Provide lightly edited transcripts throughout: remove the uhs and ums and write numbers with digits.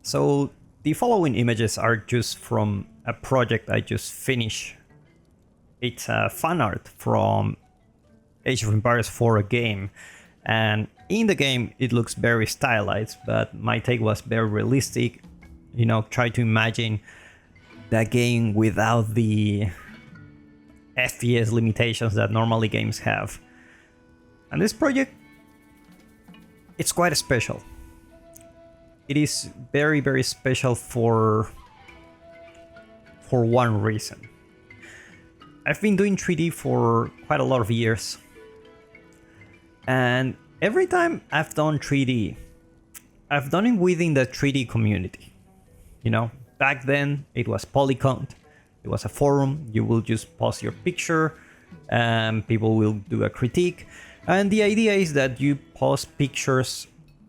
So the following images are just from a project I just finished. It's a fan art from Age of Empires 4 game, and in the game it looks very stylized, but my take was very realistic. You know, try to imagine that game without the FPS limitations that normally games have. And this project, it's quite special. It is very, very special for one reason. I've been doing 3D for quite a lot of years, and every time I've done 3D, I've done it within the 3D community. You know, back then it was Polycon, it was a forum, you will just post your picture and people will do a critique. And the idea is that you post pictures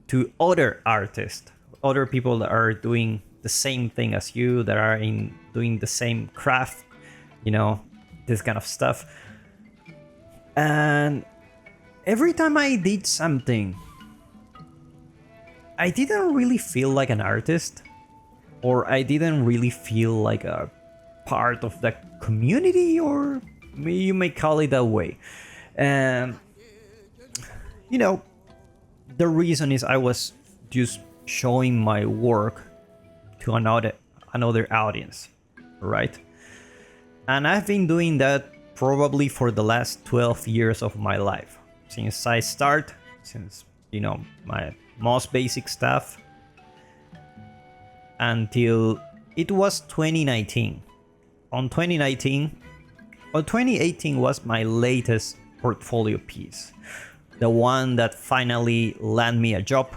to other artists, other people that are doing the same thing as you, that are doing the same craft, you know, this kind of stuff. And every time I did something, I didn't really feel like an artist, or I didn't really feel like a part of the community, or you may call it that way. And you know, the reason is I was just showing my work to another audience, right? And I've been doing that probably for the last 12 years of my life, since I start, since, you know, my most basic stuff, until it was 2019. On 2018 was my latest portfolio piece, the one that finally landed me a job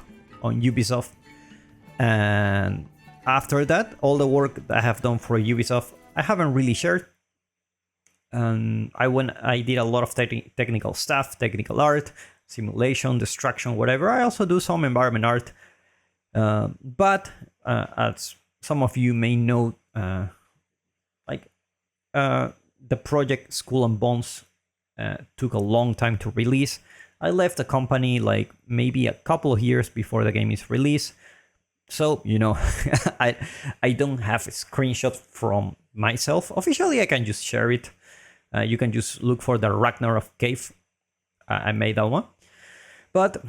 on Ubisoft. And after that, all the work that I have done for Ubisoft, I haven't really shared. I did a lot of technical stuff, technical art, simulation, destruction, whatever. I also do some environment art. But as some of you may know, the project Skull and Bones took a long time to release. I left the company like maybe a couple of years before the game is released. So, you know, I don't have a screenshot from myself. Officially, I can just share it. You can just look for the Ragnarok cave. I made that one. But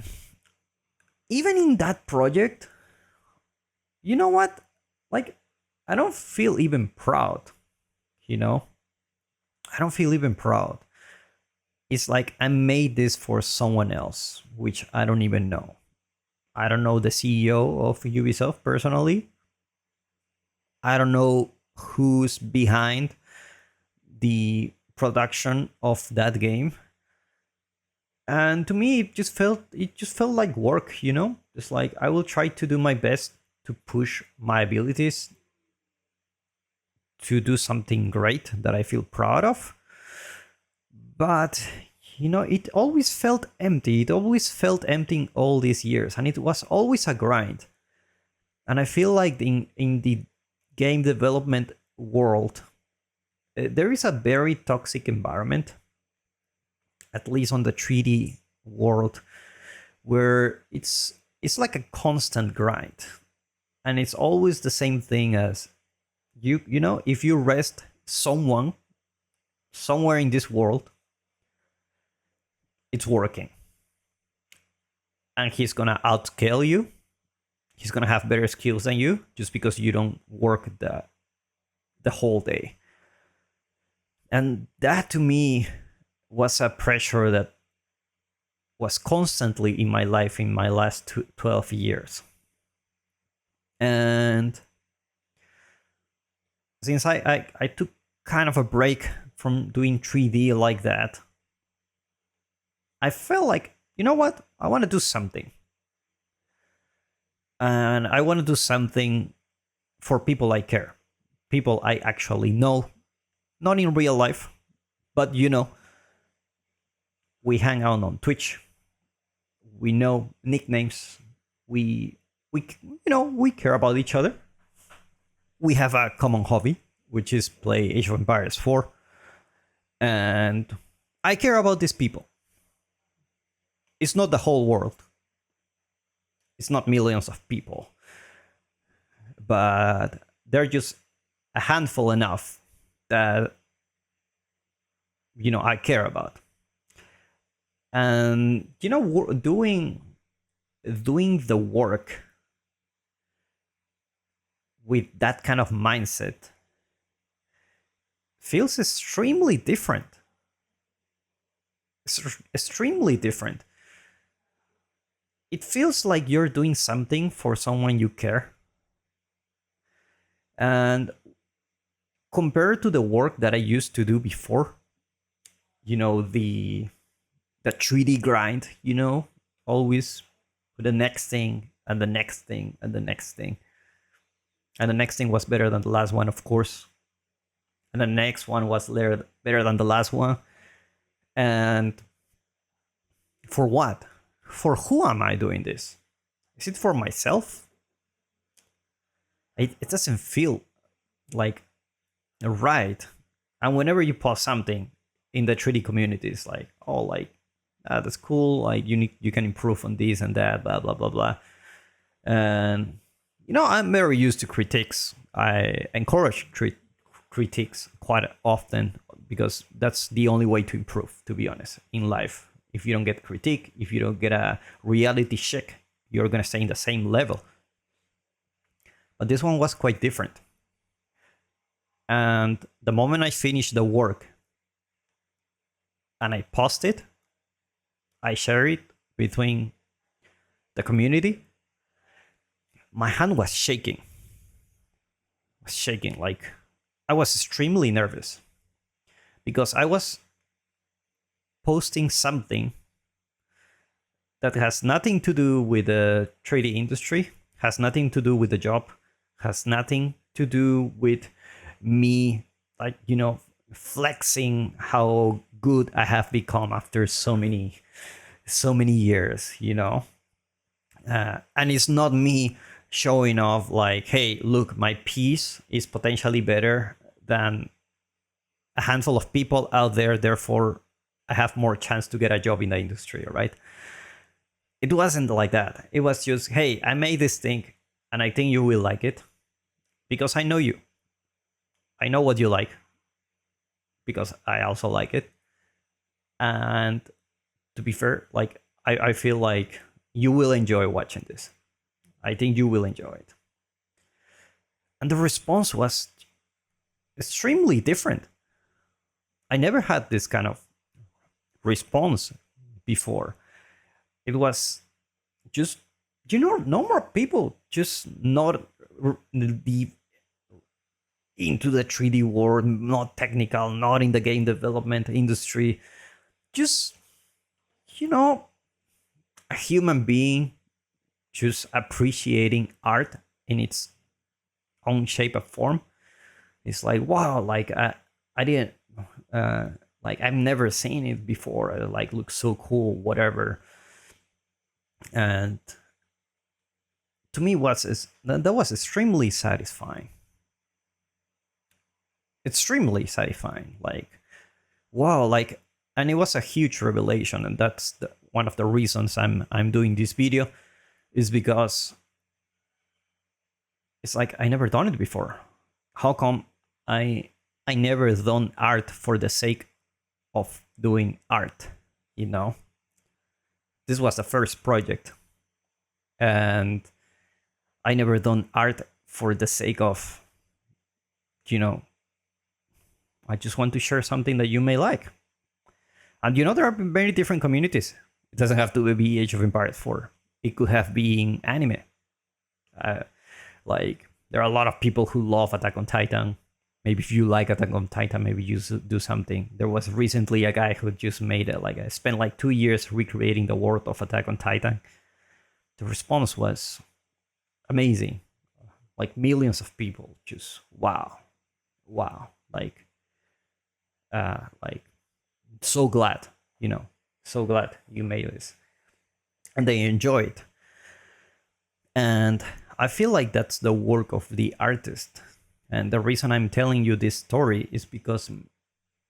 even in that project, you know what? Like, I don't feel even proud, you know? I don't feel even proud. It's like I made this for someone else, which I don't even know. I don't know the CEO of Ubisoft personally. I don't know who's behind the production of that game. And to me, it just felt like work, you know? It's like I will try to do my best to push my abilities to do something great that I feel proud of. But, you know, it always felt empty. It always felt empty all these years, and it was always a grind. And I feel like in the game development world, there is a very toxic environment, at least on the 3D world, where it's like a constant grind. And it's always the same thing as you know, if you rest someone somewhere in this world, it's working. And he's gonna outscale you. He's gonna have better skills than you just because you don't work the whole day. And that to me was a pressure that was constantly in my life in my last 12 years. And since I took kind of a break from doing 3D like that, I felt like, you know what? I want to do something. And I want to do something for people I care. People I actually know. Not in real life, but you know, we hang out on Twitch. We know nicknames. We care about each other. We have a common hobby, which is play Age of Empires 4. And I care about these people. It's not the whole world. It's not millions of people. but they're just a handful enough that I care about. And doing the work with that kind of mindset feels extremely different. It's extremely different. It feels like you're doing something for someone you care. And compared to the work that I used to do before, the 3D grind, always the next thing and the next thing and the next thing. And the next thing was better than the last one, of course. And the next one was better than the last one. And for what? For who am I doing this? Is it for myself? It doesn't feel like right. And whenever you post something in the 3D community, it's like, oh, like, that's cool. Like, you can improve on this and that, blah, blah, blah, blah. And, I'm very used to critiques. I encourage critiques quite often because that's the only way to improve, to be honest, in life. If you don't get critique, if you don't get a reality check, you're going to stay in the same level. But this one was quite different. And the moment I finished the work and I post it, I share it between the community, my hand was shaking. Like I was extremely nervous because I was posting something that has nothing to do with the 3D industry, has nothing to do with the job, has nothing to do with me, like, flexing how good I have become after so many years, and it's not me showing off like, hey, look, my piece is potentially better than a handful of people out there, therefore I have more chance to get a job in the industry, right? It wasn't like that. It was just, hey, I made this thing and I think you will like it because I know you. I know what you like because I also like it. And to be fair, like, I feel like you will enjoy watching this. I think you will enjoy it. And the response was extremely different. I never had this kind of response before. It was just, normal people, just not the into the 3D world, not technical, not in the game development industry, just, a human being just appreciating art in its own shape and form. It's like, wow, like I didn't, like I've never seen it before. It like looks so cool, whatever. And to me, that was extremely satisfying. Extremely satisfying. Like, wow, like, and it was a huge revelation, and that's one of the reasons I'm doing this video, is because it's like I never done it before. How come I never done art for the sake of doing art? This was the first project, and I never done art for the sake of, I just want to share something that you may like. And there are very different communities. It doesn't have to be Age of Empires 4. It could have been anime. Like, there are a lot of people who love Attack on Titan. Maybe if you like Attack on Titan, maybe you do something. There was recently a guy who just made it. Like, I spent like 2 years recreating the world of Attack on Titan. The response was amazing. Like, millions of people just wow, like so glad, so glad you made this, and they enjoy it. And I feel like that's the work of the artist. And the reason I'm telling you this story is because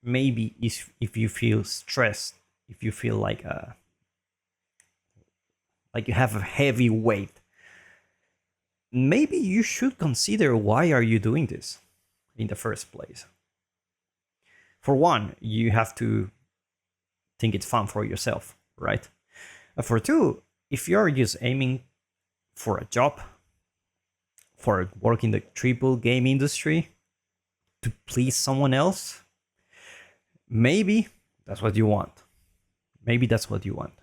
maybe if you feel stressed, if you feel like you have a heavy weight maybe you should consider, why are you doing this in the first place? For one, you have to think it's fun for yourself, right? And for two, if you're just aiming for a job, for work in the triple game industry, to please someone else, maybe that's what you want. Maybe that's what you want.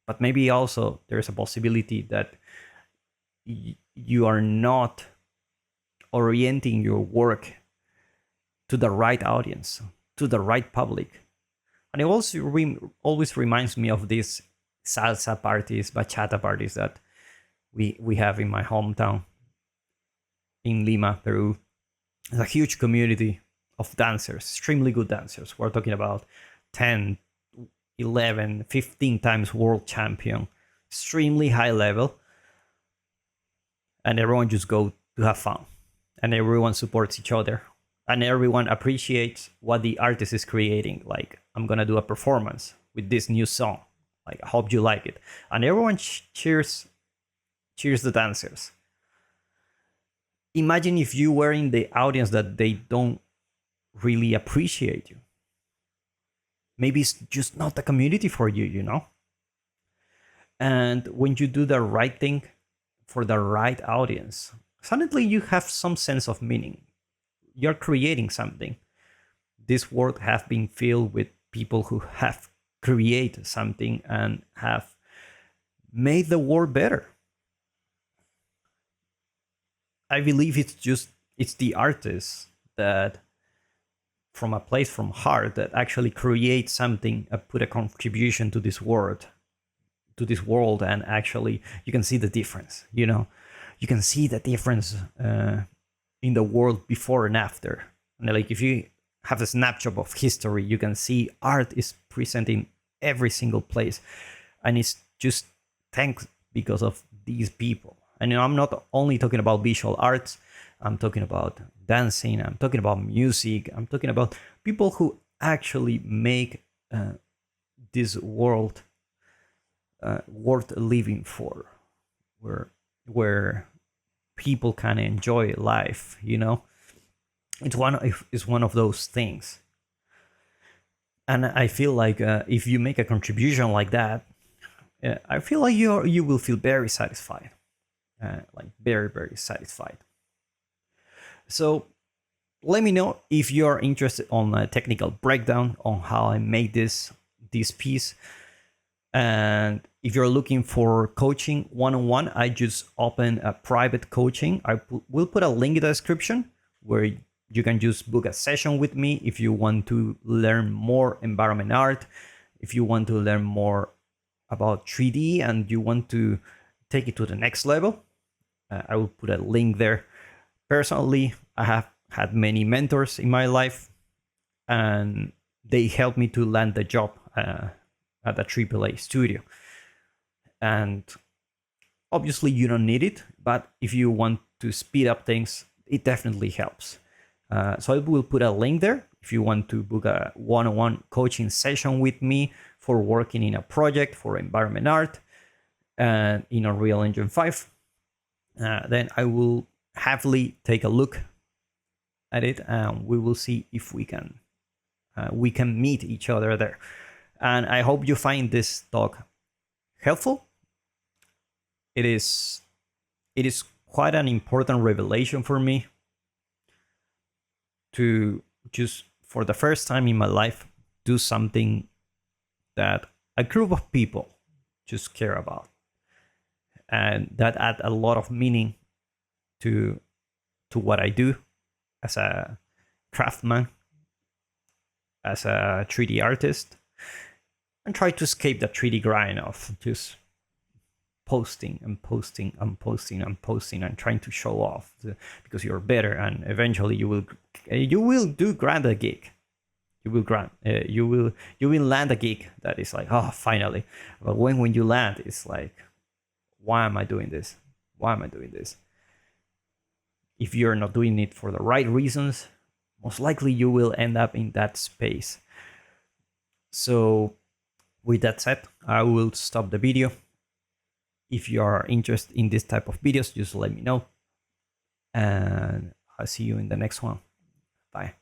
But maybe also there's a possibility that you are not orienting your work to the right audience, to the right public. And it also always reminds me of these salsa parties, bachata parties that we have in my hometown in Lima, Peru. There's a huge community of dancers, extremely good dancers. We're talking about 10, 11, 15 times world champion, extremely high level. And everyone just go to have fun. And everyone supports each other. And everyone appreciates what the artist is creating. Like, I'm going to do a performance with this new song. Like, I hope you like it. And everyone cheers the dancers. Imagine if you were in the audience that they don't really appreciate you. Maybe it's just not the community for you, you know? And when you do the right thing for the right audience, suddenly you have some sense of meaning. You're creating something. This world has been filled with people who have created something and have made the world better. I believe it's the artists that, from a place from heart, that actually create something, put a contribution to this world, and actually you can see the difference. You know, you can see the difference in the world before and after. And like, if you have a snapshot of history, you can see art is present in every single place, and it's just thanks because of these people. And I'm not only talking about visual arts, I'm talking about dancing, I'm talking about music, I'm talking about people who actually make this world worth living for, where people can enjoy life, you know? It's one of those things. And I feel like if you make a contribution like that, I feel like you will feel very satisfied. Like very, very satisfied. So let me know if you're interested on a technical breakdown on how I made this piece. And if you're looking for coaching one-on-one, I just opened a private coaching. Will put a link in the description where you can just book a session with me if you want to learn more environment art, if you want to learn more about 3D and you want to take it to the next level. I will put a link there. Personally, I have had many mentors in my life, and they helped me to land the job at a AAA studio. And obviously, you don't need it, but if you want to speed up things, it definitely helps. So I will put a link there if you want to book a one-on-one coaching session with me for working in a project for environment art and in Unreal Engine 5. Then I will happily take a look at it, and we will see if we can meet each other there. And I hope you find this talk helpful. It is quite an important revelation for me to just, for the first time in my life, do something that a group of people just care about, and that add a lot of meaning to what I do as a craftsman, as a 3D artist, and try to escape the 3D grind of just posting and posting and posting and posting and trying to show off because you're better, and eventually you will do grant a gig. You will land a gig that is like, oh, finally. But when you land, it's like, why am I doing this? Why am I doing this? If you're not doing it for the right reasons, most likely you will end up in that space. So with that said, I will stop the video. If you are interested in this type of videos, just let me know. And I'll see you in the next one. Bye.